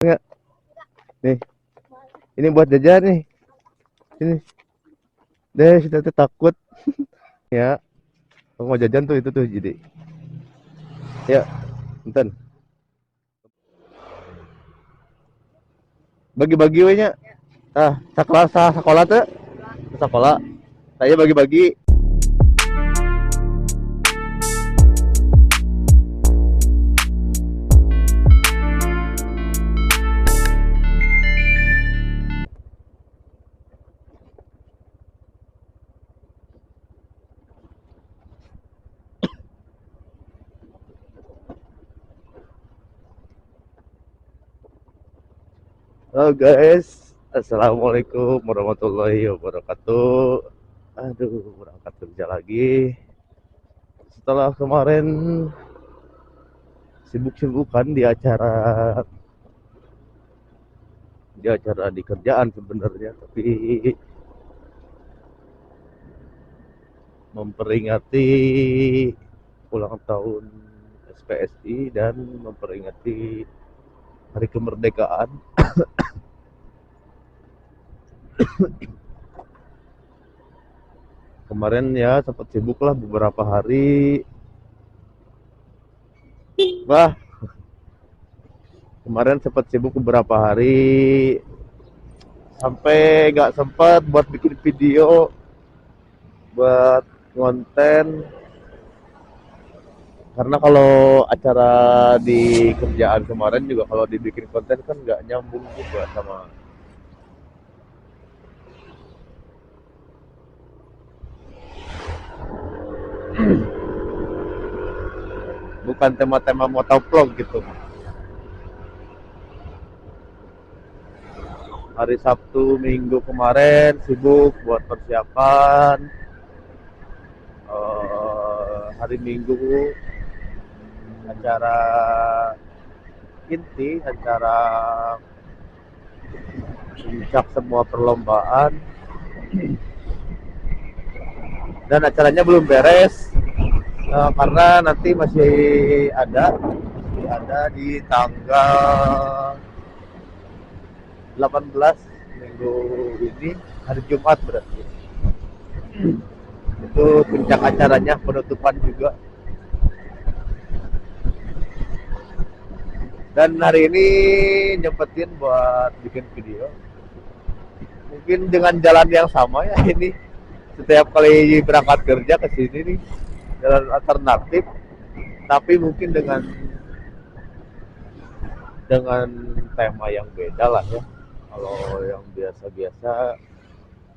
Enggak. Nih, ini buat jajan nih. Ini. Deh, sudah takut. Ya, kalau mau jajan tuh itu tuh jadi. Ya, bentar. Bagi-bagi we nya. Sekolah tuh. Sekolah. Saya bagi-bagi. Halo guys. Assalamualaikum warahmatullahi wabarakatuh. Aduh, berangkat kerja lagi. Setelah kemarin sibuk-sibukan di acara di kerjaan sebenarnya, tapi memperingati ulang tahun SPSI dan memperingati hari kemerdekaan. Kemarin ya sempat sibuk lah beberapa hari. Bah, kemarin sempat sibuk beberapa hari sampai nggak sempat buat bikin video, buat konten. Karena kalau acara di kerjaan kemarin juga kalau dibikin konten kan nggak nyambung juga sama bukan tema-tema motovlog gitu. Hari Sabtu Minggu kemarin sibuk buat persiapan. Hari Minggu acara inti, acara puncak semua perlombaan, dan acaranya belum beres karena nanti masih ada di tanggal 18 minggu ini, hari Jumat berarti. Itu puncak acaranya, penutupan juga. Dan hari ini nyempetin buat bikin video. Mungkin dengan jalan yang sama ya ini. Setiap kali berangkat kerja ke sini nih, jalan alternatif, tapi mungkin dengan tema yang beda lah ya. Kalau yang biasa-biasa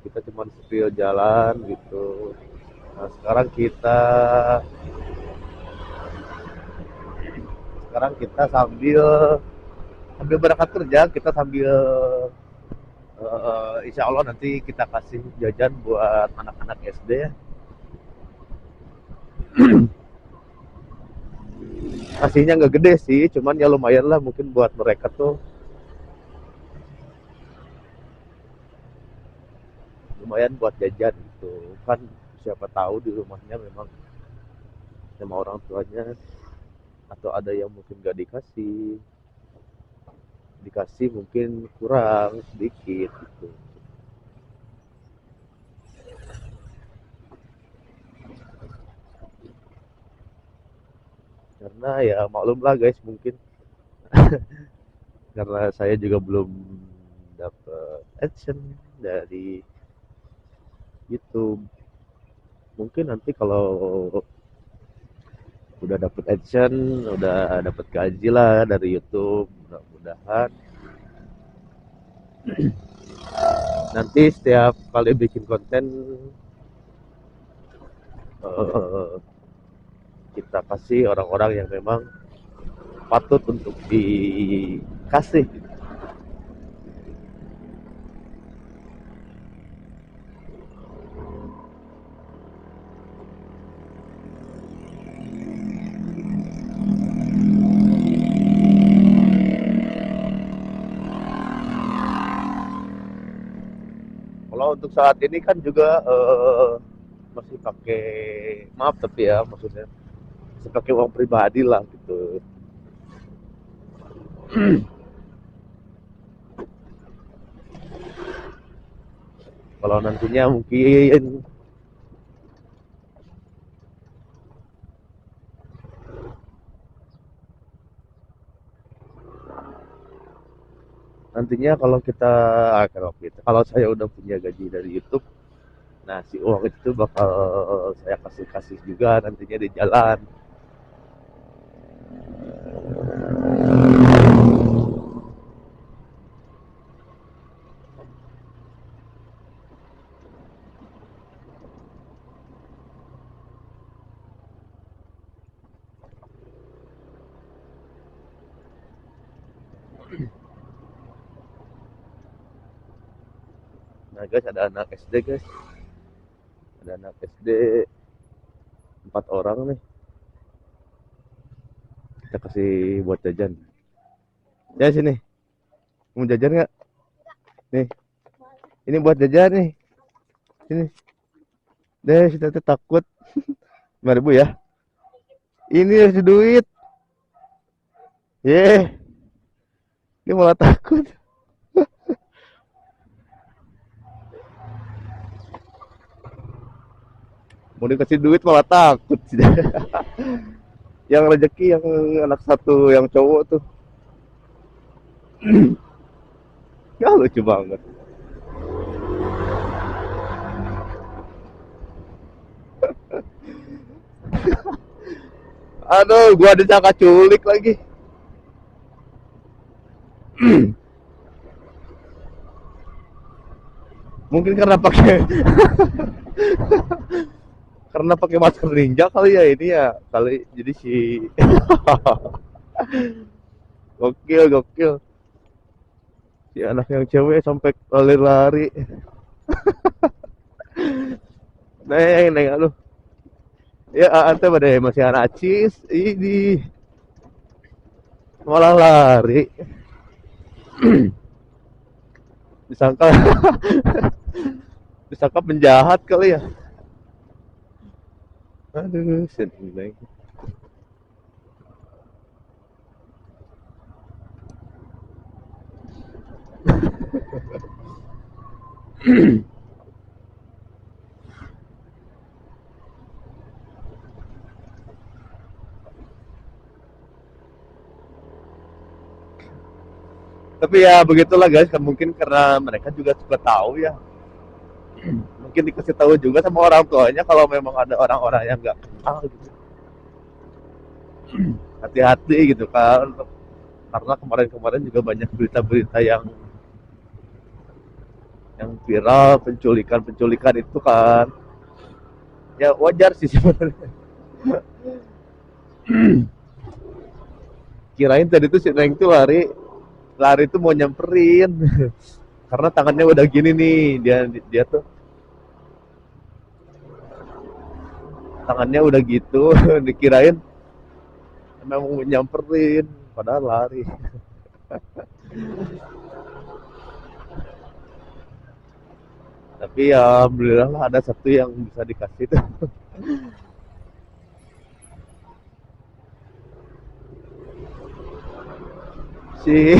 kita cuma spill jalan gitu. Nah, sekarang kita sambil berangkat kerja, kita sambil insya Allah nanti kita kasih jajan buat anak-anak SD ya. Kasihnya nggak gede sih, cuman ya lumayan lah mungkin buat mereka tuh, lumayan buat jajan gitu kan. Siapa tahu di rumahnya memang sama orang tuanya, atau ada yang mungkin gak dikasih mungkin kurang sedikit gitu. Karena ya maklum lah guys, mungkin karena saya juga belum dapat action dari YouTube. Mungkin nanti kalau udah dapet action, udah dapet gaji lah dari YouTube, mudah-mudahan nanti setiap kali bikin konten uh, kita kasih orang-orang yang memang patut untuk dikasih. Kalau untuk saat ini kan juga masih pakai, maaf tapi ya maksudnya masih pakai uang pribadi lah gitu. Kalau nantinya mungkin kalau saya udah punya gaji dari YouTube, nah si uang itu bakal saya kasih juga nantinya di jalan. Nah guys, ada anak SD guys, ada anak SD 4 orang nih, kita kasih buat jajan. Ya sini, mau jajan nggak? Nih, ini buat jajan nih, sini. Deh, kita tuh takut. 5.000 ya. Ini harus duit. Dia malah takut. Mau dikasih duit malah takut sih. Yang rezeki yang anak satu yang cowok tuh. Ya lucu banget. Aduh, gua disangka culik lagi. Mungkin karena pakai masker ninja kali ya ini ya kali, jadi si gokil si anak yang cewek sampai lari-lari. Neng aduh ya ante pada masih anak cis ini malah lari. disangka disangka penjahat kali ya. Aduh, sedih lagi. Tapi ya begitulah guys, kan mungkin karena mereka juga suka tahu ya. Mungkin dikasih tahu juga sama orang tuanya kalau memang ada orang-orang yang nggak kenal gitu. Hati-hati gitu kan. Karena kemarin-kemarin juga banyak berita-berita yang viral, penculikan itu kan. Ya wajar sih sebenarnya. Kirain tadi tuh si Neng tuh lari tuh mau nyamperin. Karena tangannya udah gini nih, dia tuh tangannya udah gitu. Dikirain memang mau nyamperin, padahal lari. Tapi ya alhamdulillah lah ada satu yang bisa dikasih tuh. si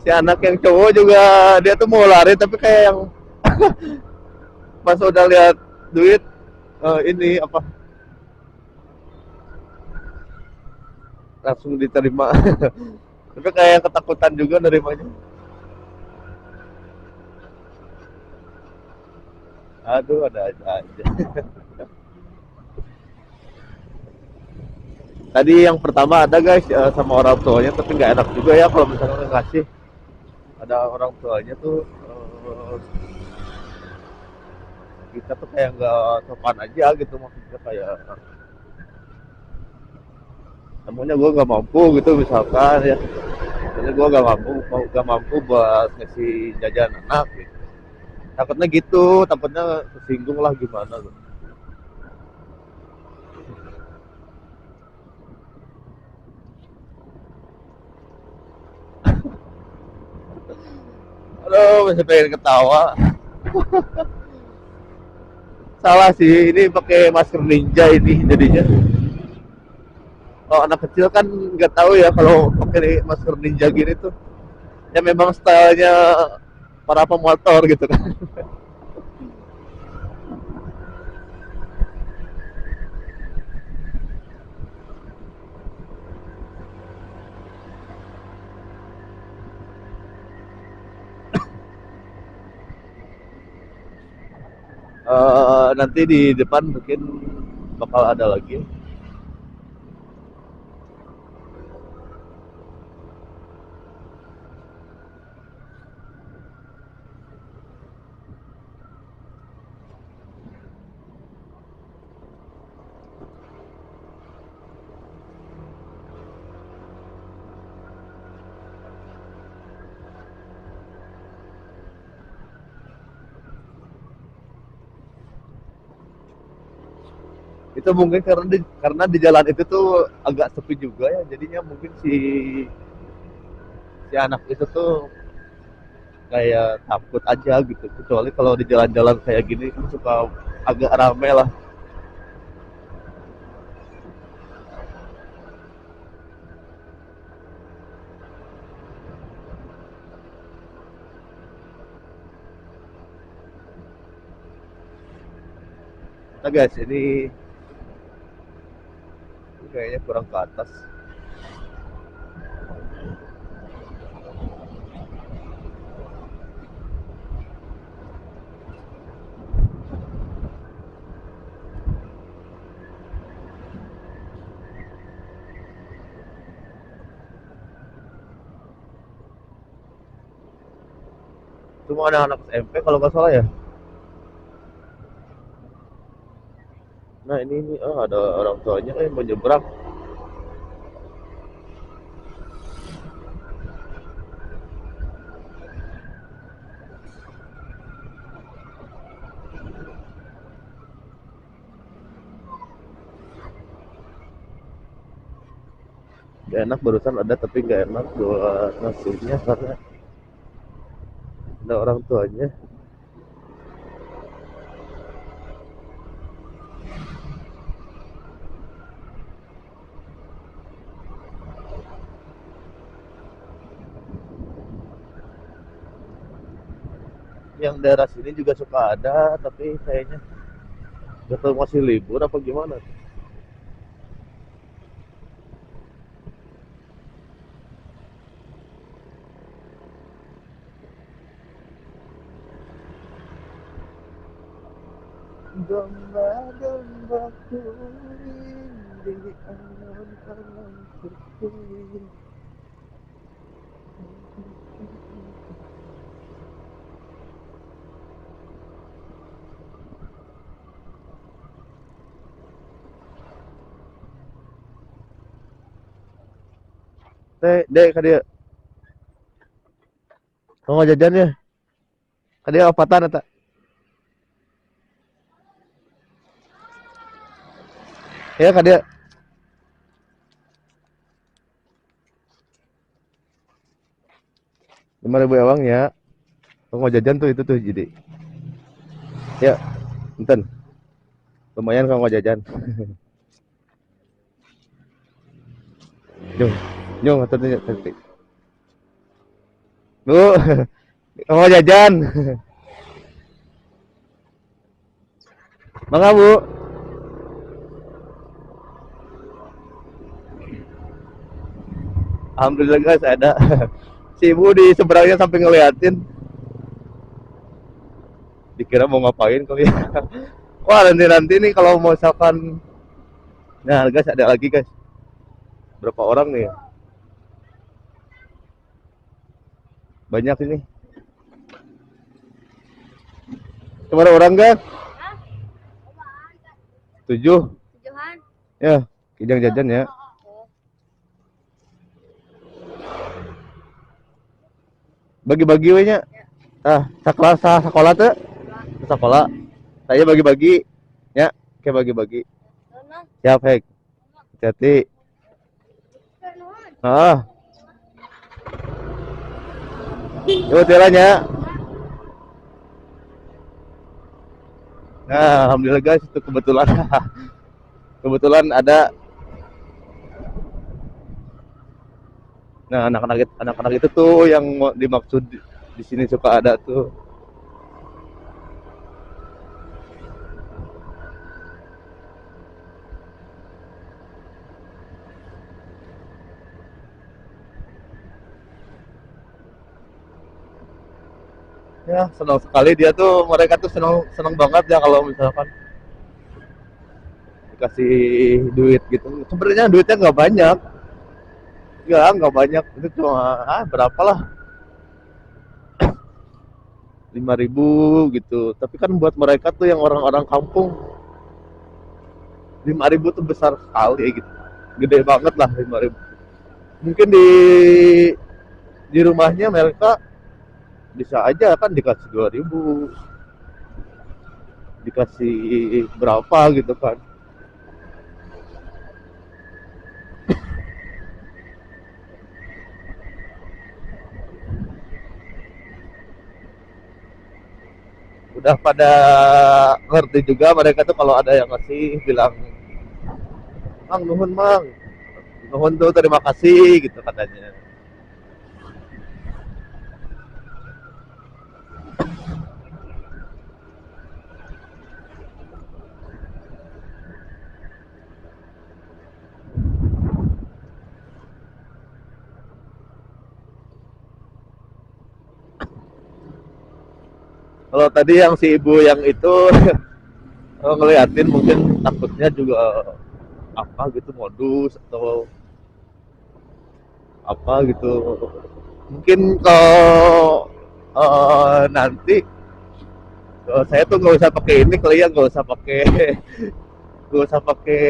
si anak yang cowok juga dia tuh mau lari tapi kayak yang pas udah lihat duit ini apa langsung diterima. Tapi kayak ketakutan juga nerimanya. Aduh, ada aja. Tadi yang pertama ada guys sama orang tuanya, tapi nggak enak juga ya kalau misalnya ngasih ada orang tuanya tuh kita tuh kayak nggak sopan aja gitu, maksudnya kayak namanya gue nggak mampu gitu misalkan ya, namanya gue nggak mampu buat ngasih jajan anak gitu. Takutnya kesinggung lah gimana gitu. Aduh, masih pengen ketawa. Salah sih, ini pakai masker ninja ini jadinya. Kalau anak kecil kan nggak tahu ya kalau pakai masker ninja gini tuh. Ya memang stylenya para pemotor gitu kan. Nanti di depan mungkin bakal ada lagi. Itu mungkin karena di jalan itu tuh agak sepi juga ya, jadinya mungkin si anak itu tuh kayak takut aja gitu, kecuali kalau di jalan-jalan kayak gini kan suka agak rame lah. Nah guys, ini kayaknya kurang ke atas. Cuma anak-anak SMP kalau nggak salah ya. Nah ini ada orang tuanya mau nyebrang. Gak enak barusan ada, tapi nggak enak buat ngasihnya karena ada orang tuanya. Yang daerah sini juga suka ada, tapi kayaknya gak tahu masih libur apa gimana. Domba-dombaku di alun-alun terkuing. Dek, kadia. Mau jajan ya? Kadia apatan eta? Ya kadia. 5.000 ewang ya. Mau jajan tuh itu tuh jadi. Ya, enten. Lumayan kalau mau jajan. Nyung, nyung atau tadi. Bu, mau jajan. Mangga, Bu. Alhamdulillah guys ada. Si ibu di seberangnya sampai ngeliatin. Dikira mau ngapain kali ya. Wah, nanti nih kalau mau misalkan, nah guys ada lagi guys. Berapa orang nih? Banyak ini. Kemana orang kan? 7. Ya, kijang jajan ya. Bagi-bagi we nya. Sekolah tuh. Sekolah. Saya bagi-bagi. Ya, kayak bagi-bagi. Siap, Hek. Hati-hati. Yuk, tiranya. Nah, alhamdulillah guys, itu kebetulan. Kebetulan ada. Nah, anak-anak itu tuh yang dimaksud Di sini suka ada tuh. Ya senang sekali dia tuh, mereka tuh senang senang banget ya kalau misalkan dikasih duit gitu. Sebenarnya duitnya nggak banyak, ya nggak banyak, itu cuma berapa lah, 5.000 gitu. Tapi kan buat mereka tuh yang orang-orang kampung, 5.000 tuh besar sekali gitu, gede banget lah 5.000. Mungkin di rumahnya mereka bisa aja kan dikasih 2.000, dikasih berapa gitu kan. Udah pada ngerti juga mereka tuh kalau ada yang ngasih bilang, mang nuhun mang, nuhun tuh terima kasih gitu katanya. Kalau tadi yang si ibu yang itu ngeliatin mungkin takutnya juga apa gitu, modus atau apa gitu. Mungkin kalau nanti saya tuh nggak usah pakai ini kali ya, nggak usah pakai nggak usah pakai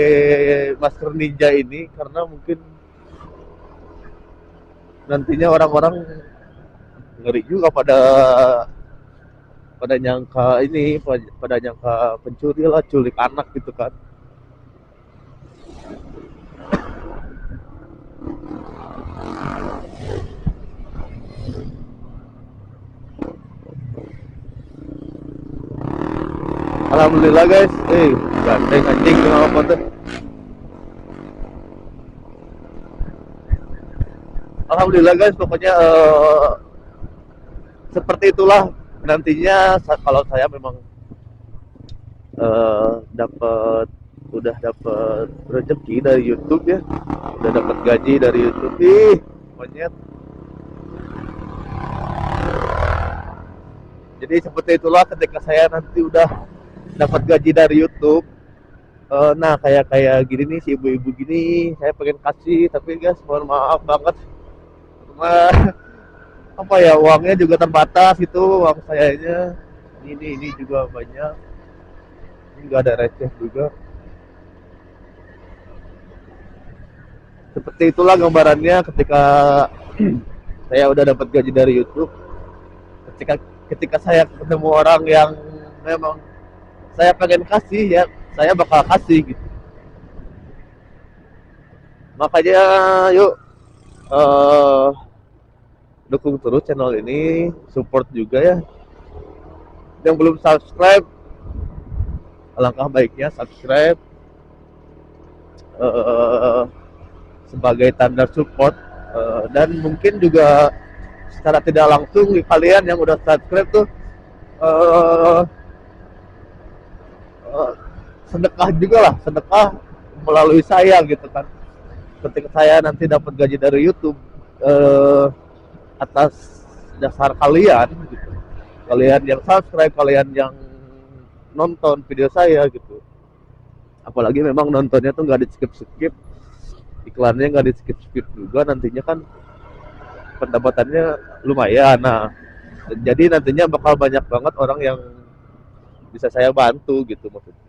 masker ninja ini, karena mungkin nantinya orang-orang ngeri juga pada pada nyangka ini, pada nyangka pencuri lah, culik anak gitu kan. Alhamdulillah guys, ganteng anjing apa tuh. Alhamdulillah guys, pokoknya seperti itulah nantinya kalau saya memang dapat udah dapat rezeki dari YouTube ya, udah dapat gaji dari YouTube. Monyet. Jadi seperti itulah ketika saya nanti udah dapat gaji dari YouTube. Nah kayak kayak gini nih, si ibu-ibu gini saya pengen kasih, tapi guys mohon maaf banget karena apa ya, uangnya juga terbatas itu, uang sayanya ini juga banyak, nggak ada receh juga. Seperti itulah gambarannya ketika saya udah dapat gaji dari YouTube. ketika ketika saya ketemu orang yang memang saya pengen kasih, ya saya bakal kasih gitu. Makanya yuk, uh, dukung terus channel ini, support juga ya. Yang belum subscribe, alangkah baiknya subscribe uh, sebagai tanda support, dan mungkin juga secara tidak langsung kalian yang udah subscribe tuh uh, uh, sedekah juga lah, sedekah melalui saya gitu kan. Ketika saya nanti dapat gaji dari YouTube, atas dasar kalian gitu, kalian yang subscribe, kalian yang nonton video saya gitu, apalagi memang nontonnya tuh nggak di skip, iklannya nggak di skip juga, nantinya kan pendapatannya lumayan. Nah jadi nantinya bakal banyak banget orang yang bisa saya bantu gitu, maksudnya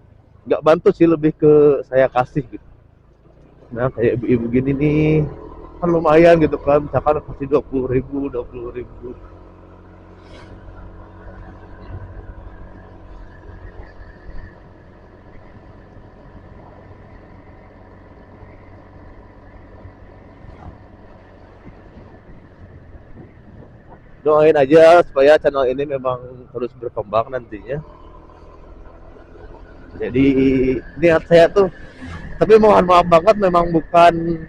nggak bantu sih, lebih ke saya kasih gitu. Nah kayak ibu-ibu gini nih kan lumayan gitu kan, misalkan kasih 20.000. Doain aja supaya channel ini memang terus berkembang nantinya. Jadi niat saya tuh, tapi mohon maaf banget, memang bukan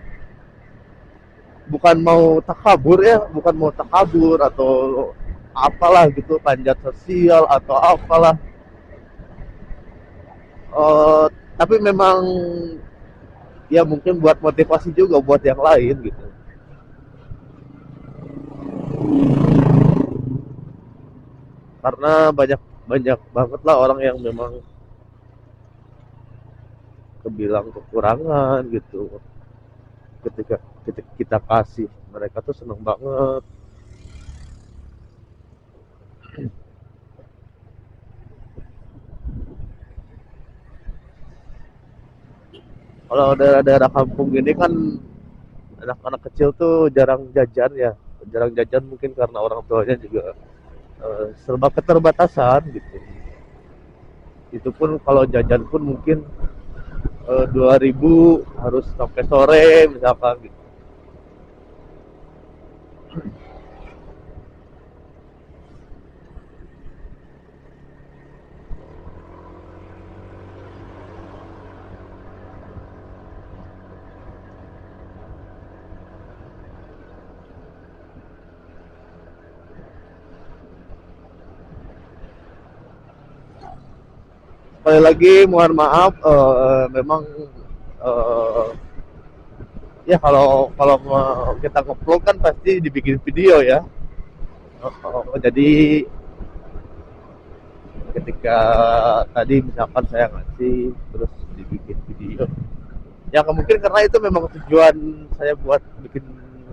bukan mau takabur ya, bukan mau takabur atau apalah gitu, panjat sosial atau apalah. Eh, tapi memang ya mungkin buat motivasi juga buat yang lain gitu. Karena banyak banyak banget lah orang yang memang kebilang kekurangan gitu. Ketika kita kasih, mereka tuh seneng banget. Kalau daerah-daerah kampung gini kan anak-anak kecil tuh jarang jajan ya, jarang jajan mungkin karena orang tuanya juga serba keterbatasan gitu. Itu pun kalau jajan pun mungkin 2.000 harus sampai sore misalkan gitu. Sekali lagi mohon maaf, memang eh, ya kalau kalau kita ngupload kan pasti dibikin video ya. Jadi ketika tadi misalkan saya ngasih terus dibikin video, ya mungkin karena itu memang tujuan saya buat bikin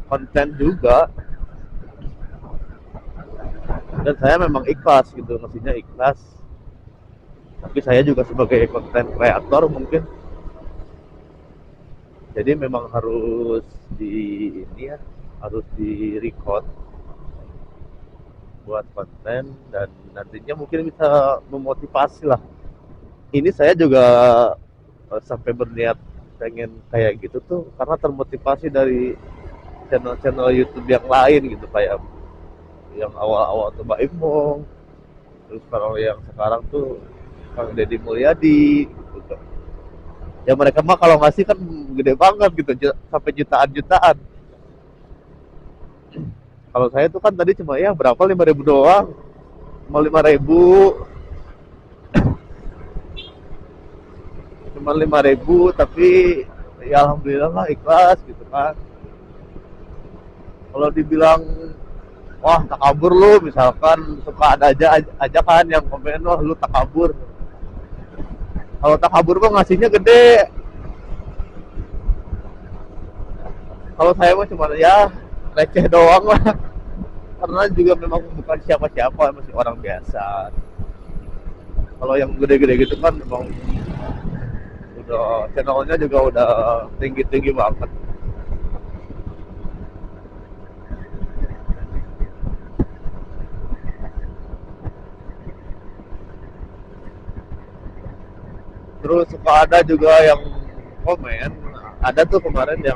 konten juga, dan saya memang ikhlas gitu, ngasihnya ikhlas. Tapi saya juga sebagai konten kreator mungkin, jadi memang harus di ini ya, harus di record buat konten, dan nantinya mungkin bisa memotivasi lah. Ini saya juga sampai berniat pengen kayak gitu tuh karena termotivasi dari channel-channel YouTube yang lain gitu, kayak yang awal-awal tuh Mbak Imong, terus kalau yang sekarang tuh Kang Deddy Mulyadi gitu. Ya mereka mah kalau ngasih kan gede banget gitu, sampai jutaan-jutaan. Kalau saya tuh kan tadi cuma ya berapa, 5.000 doang, cuma 5.000, cuma 5.000, tapi ya alhamdulillah lah ikhlas gitu kan. Kalau dibilang wah takabur lu, misalkan suka ada aja kan yang komen wah lu takabur. Kalau takabur kok ngasihnya gede. Kalau saya mah cuma ya receh doang lah. Karena juga memang bukan siapa-siapa, masih orang biasa. Kalau yang gede-gede gitu kan memang udah channelnya juga udah tinggi-tinggi banget. Terus suka ada juga yang komen, ada tuh kemarin yang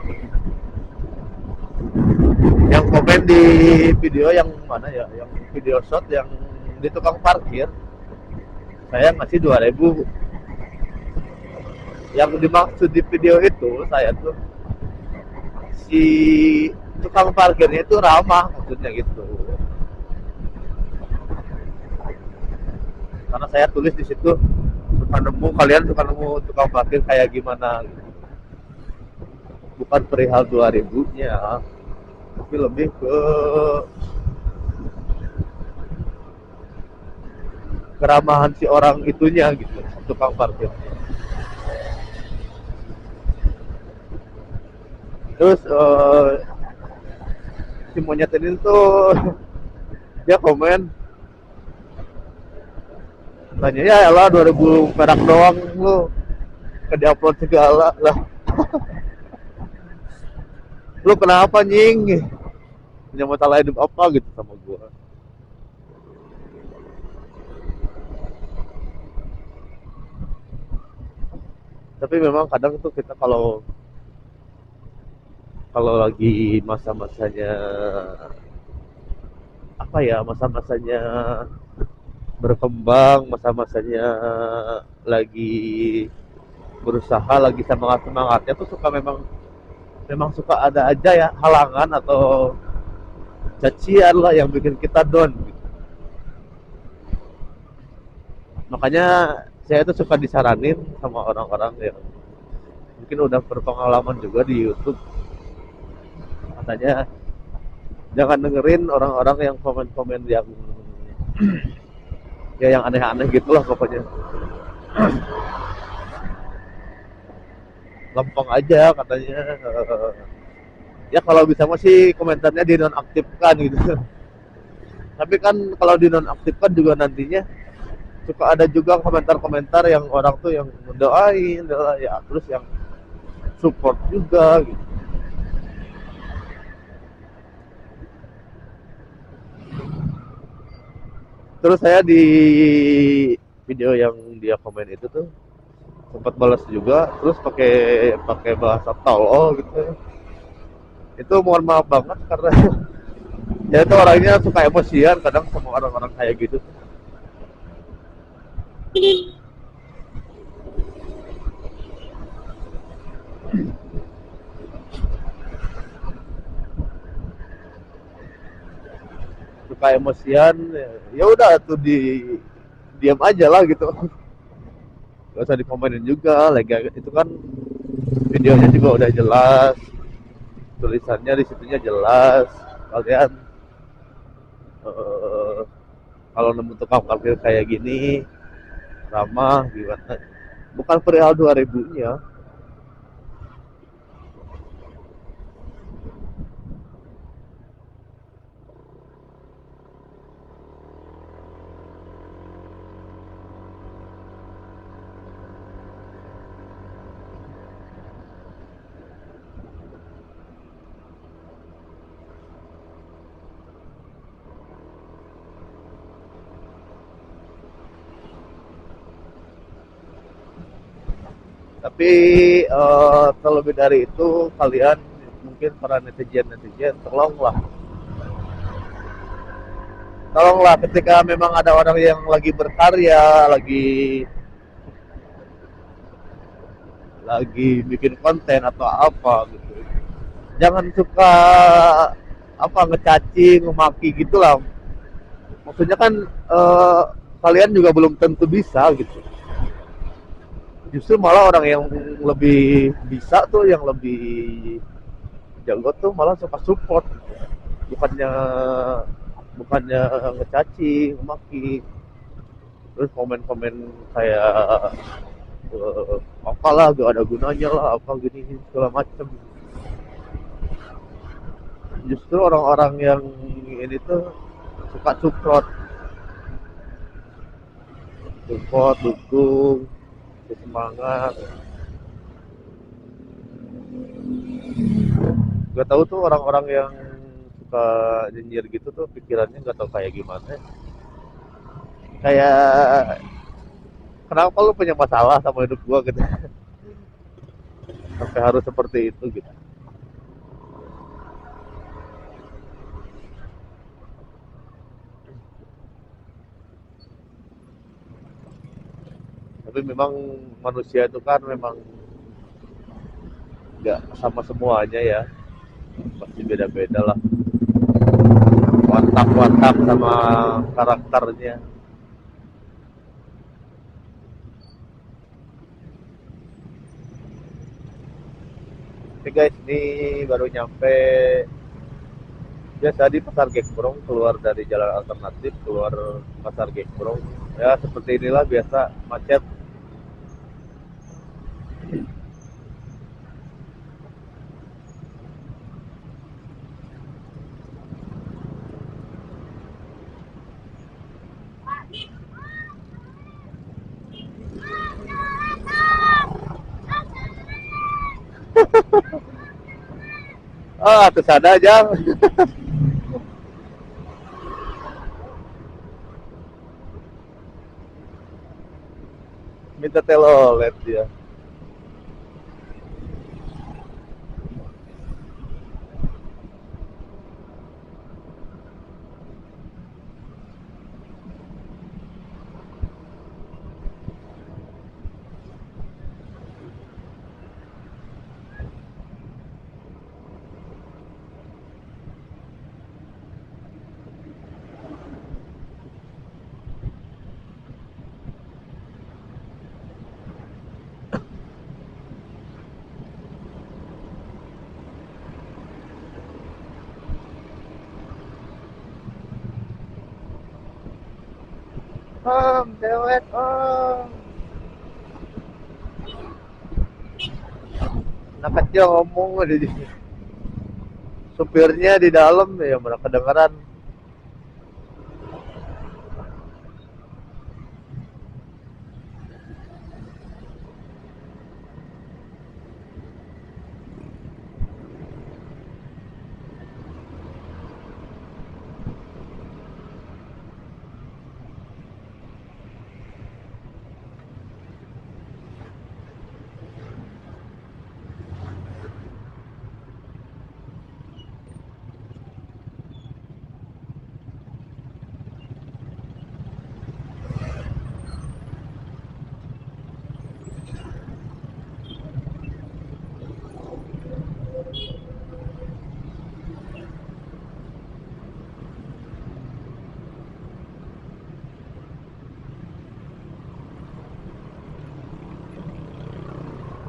komen di video yang mana ya, yang video shot yang di tukang parkir, saya ngasih 2.000. Yang dimaksud di video itu saya tuh si tukang parkirnya itu ramah maksudnya gitu, karena saya tulis di situ suka nemu tukang parkir kayak gimana gitu. Bukan perihal 2.000-nya, tapi lebih ke keramahan si orang itunya gitu, tukang parkir. Terus si monyet ini tuh dia komen, tanya ya elah 2.000 perak doang lu ke diupload segala lah. Lu kenapa nying, punya masalah hidup apa gitu sama gua. Tapi memang kadang tuh kita kalau kalau lagi masa-masanya apa ya, masa-masanya berkembang, masa-masanya lagi berusaha, lagi semangat-semangatnya tuh suka memang memang suka ada aja ya halangan atau cacian lah yang bikin kita down gitu. Makanya saya tuh suka disaranin sama orang-orang yang mungkin udah berpengalaman juga di YouTube, katanya jangan dengerin orang-orang yang komen-komen yang ya yang aneh-aneh gitulah pokoknya. Lempeng aja katanya. Ya kalau bisa masih komentarnya dinonaktifkan gitu. Tapi kan kalau dinonaktifkan juga nantinya suka ada juga komentar-komentar yang orang tuh yang mendoain ya, terus yang support juga gitu. Terus saya di video yang dia komen itu tuh sempat balas juga, terus pakai pakai bahasa tolol gitu. Itu mohon maaf banget karena ya itu orangnya suka emosian kadang sama orang-orang kayak gitu. Suka emosian, ya udah tuh di diam aja lah gitu. Gak usah dikomenin juga, lega itu kan videonya juga udah jelas, tulisannya di situnya jelas. Kalian eh, kalau nemu tukang parkir kayak gini ramah gimana, bukan perihal 2000-nya. Tapi terlebih dari itu kalian mungkin para netizen tolonglah ketika memang ada orang yang lagi berkarya, lagi bikin konten atau apa gitu, jangan suka apa ngecaci, ngemaki gitulah. Maksudnya kan kalian juga belum tentu bisa gitu. Justru malah orang yang lebih bisa tuh, yang lebih jago tuh malah suka support gitu. Bukannya bukannya ngecaci, ngemaki, terus komen-komen kayak apalah gak ada gunanya lah apa gini segala macam. Justru orang-orang yang ini tuh suka support dukung, semangat. Gak tahu tuh orang-orang yang suka nyinyir gitu tuh pikirannya gak tahu kayak gimana, kayak kenapa lu punya masalah sama hidup gua gitu sampai harus seperti itu gitu. Tapi memang manusia itu kan memang nggak sama semuanya ya, pasti beda-beda lah watak-watak sama karakternya. Oke guys, ini baru nyampe biasa di Pasar Gekbrong, keluar dari jalan alternatif keluar Pasar Gekbrong. Ya seperti inilah biasa macet. Ah ke sana aja. Minta telolet dia. om dewet om. Anak kecil ngomong di supirnya di dalam ya mana kedengeran.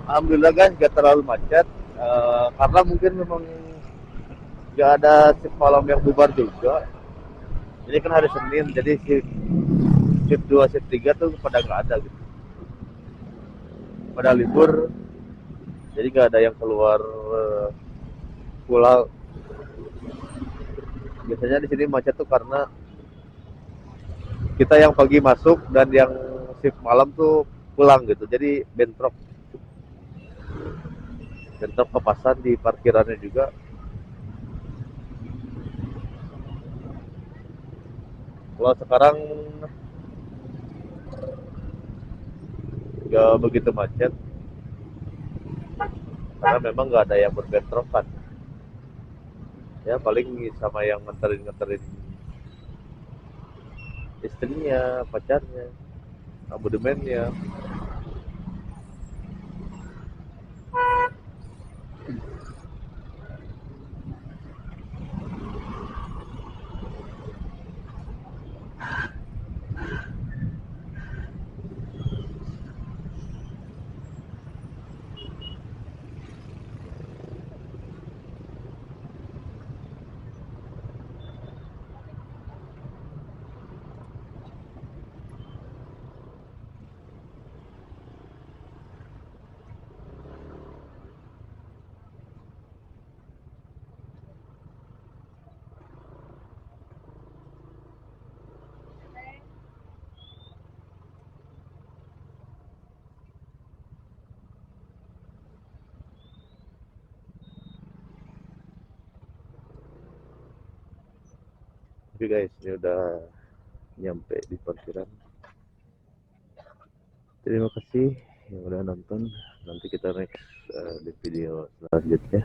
Alhamdulillah guys gak terlalu macet. Karena mungkin memang gak ada shift malam yang bubar juga. Ini kan hari Senin, jadi shift 2 shift 3 tuh pada nggak ada gitu. Pada libur, jadi nggak ada yang keluar pulang. Biasanya di sini macet tuh karena kita yang pagi masuk dan yang shift malam tuh pulang gitu. Jadi bentrok kepasan di parkirannya juga. Kalau sekarang nggak begitu macet karena memang nggak ada yang berbentrokan. Ya paling sama yang nganterin istrinya, pacarnya, abodemennya. Oke guys, ini udah nyampe di parkiran. Terima kasih yang udah nonton. Nanti kita next di video selanjutnya.